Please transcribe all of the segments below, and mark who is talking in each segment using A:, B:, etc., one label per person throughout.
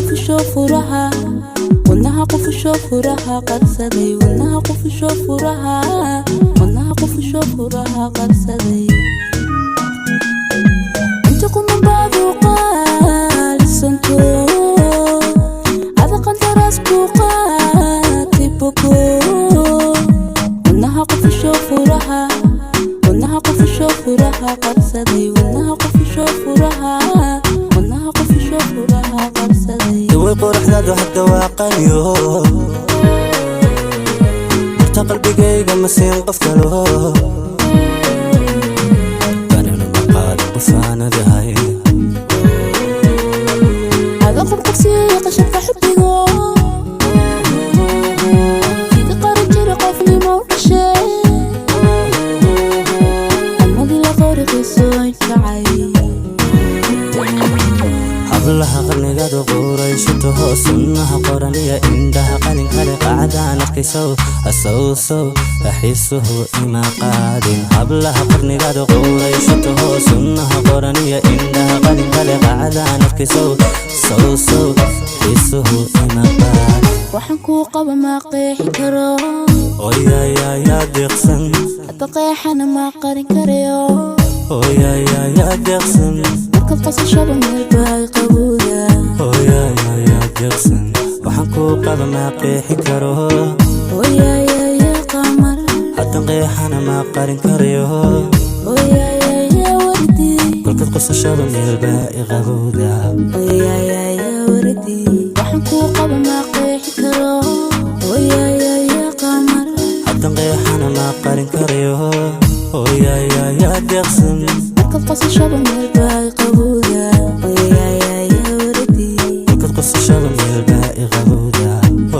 A: قفشوا فرها ونها قفشوا فرها قرصدي ونها قفشوا فرها ونها قفشوا فرها قرصدي انتكم من بعض وقال السنتو هذا قلت راسكو قاتبكو ونها قفشوا فرها ونها قفشوا فرها قرصدي ونها قفشوا فرها ونها قفشوا فرها قرصدي
B: دوي قرح ذا حتى واقعيو مرتا قلبي قيقا مسين قفتلو كان المقال قفانا ذهي
A: هذا قم قفسي قشف حبيقو في قارب جيري قفلي موقشي الماضي لغوري سوي شعي
B: hablaha qarnigaada quuraysataho sunnaha qoraniya indhaha qalin kale qacdaan arkaysow asowsow axiisuhu ima qaadin hablaha qarnigaada quuraysataho sunnaha qoraniya indhaha qalin kale qacdaan arkaysow sowsow axiisuhu ima qaadin
A: waxaan kuu qaba ma qeexi karo
B: oyayaa deeqsan
A: hadda qeexana ma qarin karayo
B: oyayaa deeqsan
A: markaad qasashaba meel baa qabowda
B: oyayaa deeqsan waxaan kuu qaba ma qeexi karo
A: oyaaya qamar
B: haddan qeexana ma qarin karayo
A: oyaaya wardi
B: kolkaad qasashaba meel baa qabowda
A: oyaaya wardi waxaan kuu qaba ma qeexi karo oyaaya qamar
B: haddan qeexana ma qarin karayo oyayaa deeqsan
A: markaad qasashaba meel baa qabowda oyaaya wardi
B: kolkaad qasashaba meel baa qabowda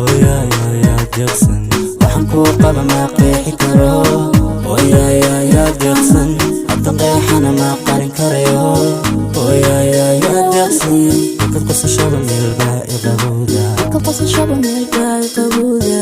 B: oyayaa deeqsan waxaan kuu qaba ma qeexi karo oyayaa deeqsan haddan qeexana ma qarin karayo oyayaa deeqsan kolkaad qasashaba meel baa qabowda
A: markaad qasashaba meel baa qabowda